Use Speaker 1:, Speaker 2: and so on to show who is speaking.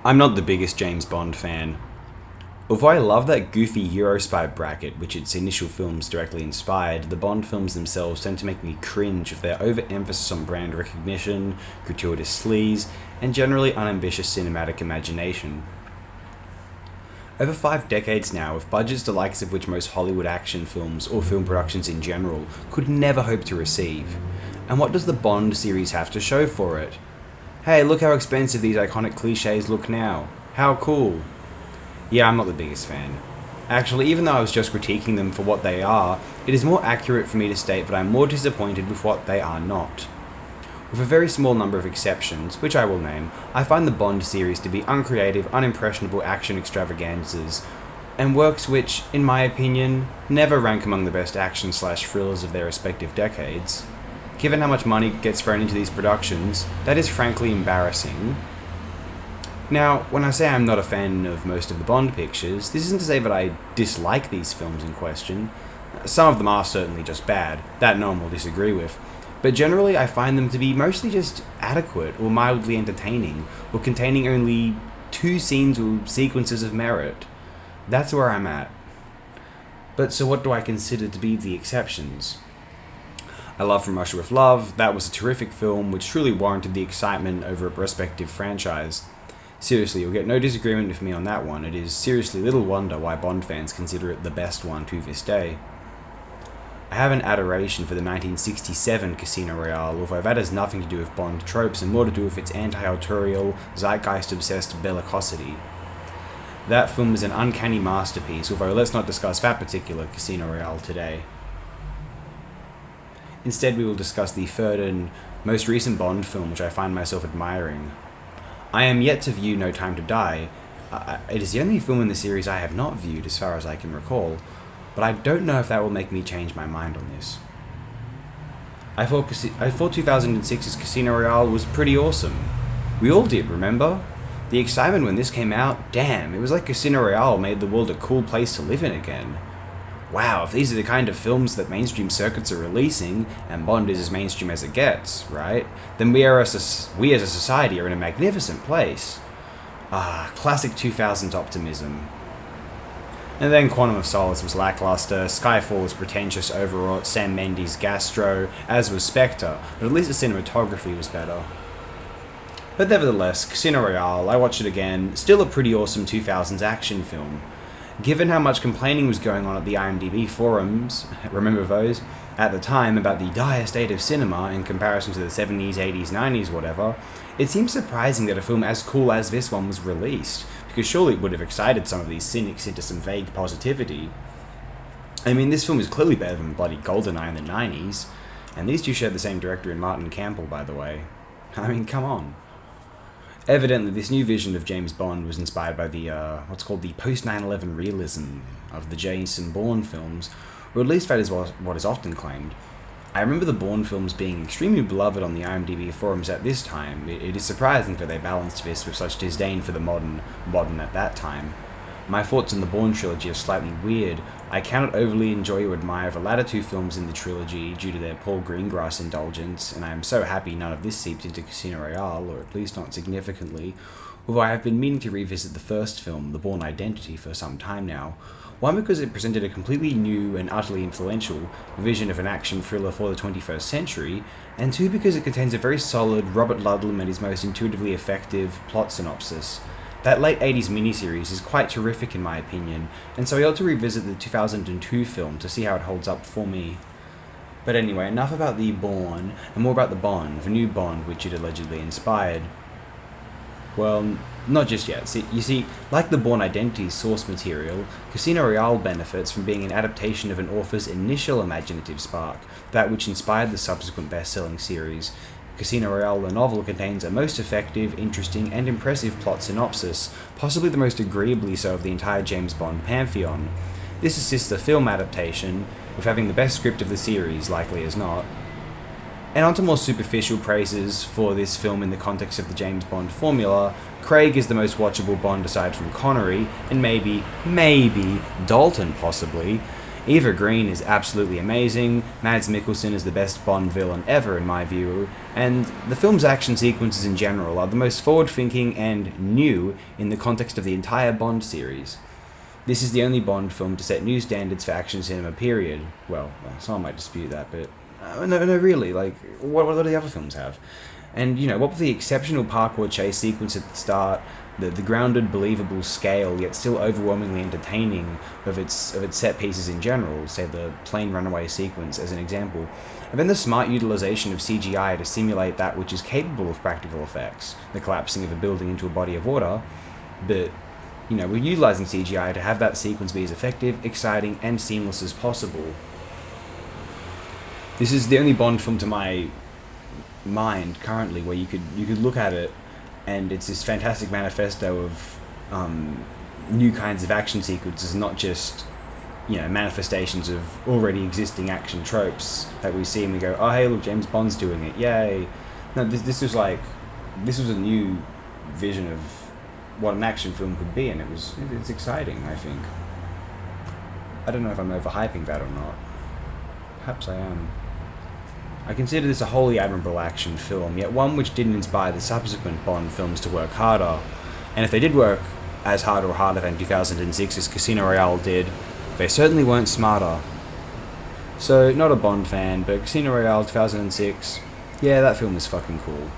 Speaker 1: I'm not the biggest James Bond fan. Although I love that goofy Eurospy bracket which its initial films directly inspired, the Bond films themselves tend to make me cringe with their overemphasis on brand recognition, gratuitous sleaze, and generally unambitious cinematic imagination. Over 5 decades now, with budgets the likes of which most Hollywood action films, or film productions in general, could never hope to receive. And what does the Bond series have to show for it? Hey, look how expensive these iconic cliches look now. How cool. Yeah, I'm not the biggest fan. Actually, even though I was just critiquing them for what they are, it is more accurate for me to state that I'm more disappointed with what they are not. With a very small number of exceptions, which I will name, I find the Bond series to be uncreative, unimpressionable action extravaganzas, and works which, in my opinion, never rank among the best action/thrillers of their respective decades. Given how much money gets thrown into these productions, that is frankly embarrassing. Now, when I say I'm not a fan of most of the Bond pictures, this isn't to say that I dislike these films in question. Some of them are certainly just bad, that no one will disagree with, but generally I find them to be mostly just adequate or mildly entertaining, or containing only 2 scenes or sequences of merit. That's where I'm at. But so what do I consider to be the exceptions? I love From Russia with Love. That was a terrific film which truly warranted the excitement over a prospective franchise. Seriously, you'll get no disagreement with me on that one. It is seriously little wonder why Bond fans consider it the best one to this day. I have an adoration for the 1967 Casino Royale, although that has nothing to do with Bond tropes and more to do with its anti-autorial, zeitgeist-obsessed bellicosity. That film is an uncanny masterpiece, although let's not discuss that particular Casino Royale today. Instead, we will discuss the third and most recent Bond film which I find myself admiring. I am yet to view No Time to Die. It is the only film in the series I have not viewed as far as I can recall, but I don't know if that will make me change my mind on this. I thought 2006's Casino Royale was pretty awesome. We all did, remember? The excitement when this came out, damn, it was like Casino Royale made the world a cool place to live in again. Wow, if these are the kind of films that mainstream circuits are releasing, and Bond is as mainstream as it gets, right? Then we as a society are in a magnificent place. Ah, classic 2000s optimism. And then Quantum of Solace was lackluster, Skyfall was pretentious, overwrought, Sam Mendes gastro, as was Spectre, but at least the cinematography was better. But nevertheless, Casino Royale, I watched it again, still a pretty awesome 2000s action film. Given how much complaining was going on at the IMDb forums, remember those, at the time about the dire state of cinema in comparison to the 70s, 80s, 90s, whatever, it seems surprising that a film as cool as this one was released, because surely it would have excited some of these cynics into some vague positivity. I mean, this film is clearly better than bloody GoldenEye in the 90s, and these two shared the same director in Martin Campbell, by the way. I mean, come on. Evidently, this new vision of James Bond was inspired by the, what's called the post-9/11 realism of the Jason Bourne films, or at least that is what is often claimed. I remember the Bourne films being extremely beloved on the IMDb forums at this time. It is surprising that they balanced this with such disdain for the modern at that time. My thoughts on the Bourne trilogy are slightly weird. I cannot overly enjoy or admire the latter 2 films in the trilogy due to their Paul Greengrass indulgence, and I am so happy none of this seeped into Casino Royale, or at least not significantly, although I have been meaning to revisit the first film, The Bourne Identity, for some time now. One, because it presented a completely new and utterly influential vision of an action thriller for the 21st century, and 2, because it contains a very solid Robert Ludlum at his most intuitively effective plot synopsis. That late 80s miniseries is quite terrific in my opinion, and so I ought to revisit the 2002 film to see how it holds up for me. But anyway, enough about the Bourne, and more about the Bond, the new Bond which it allegedly inspired. Well, not just yet. You see, like the Bourne Identity source material, Casino Royale benefits from being an adaptation of an author's initial imaginative spark, that which inspired the subsequent best-selling series. Casino Royale, the novel, contains a most effective, interesting, and impressive plot synopsis, possibly the most agreeably so of the entire James Bond pantheon. This assists the film adaptation, with having the best script of the series, likely as not. And onto more superficial praises for this film in the context of the James Bond formula, Craig is the most watchable Bond aside from Connery, and maybe, Dalton possibly. Eva Green is absolutely amazing, Mads Mikkelsen is the best Bond villain ever in my view, and the film's action sequences in general are the most forward-thinking and new in the context of the entire Bond series. This is the only Bond film to set new standards for action cinema, period. Well, someone might dispute that, but no, really, like, what do the other films have? And, what with the exceptional parkour chase sequence at the start, the grounded, believable scale, yet still overwhelmingly entertaining of its set pieces in general, say the plane runaway sequence as an example, and then the smart utilization of CGI to simulate that which is capable of practical effects, the collapsing of a building into a body of water, but, we're utilizing CGI to have that sequence be as effective, exciting, and seamless as possible. This is the only Bond film to my mind currently where you could look at it and it's this fantastic manifesto of new kinds of action sequences, not just manifestations of already existing action tropes that we see and we go, oh hey, look, James Bond's doing it, yay. No, this was a new vision of what an action film could be, and it's exciting. I think. I don't know if I'm overhyping that or not. Perhaps I am. I consider this a wholly admirable action film, yet one which didn't inspire the subsequent Bond films to work harder. And if they did work as hard or harder than 2006's Casino Royale did, they certainly weren't smarter. So, not a Bond fan, but Casino Royale 2006, yeah, that film is fucking cool.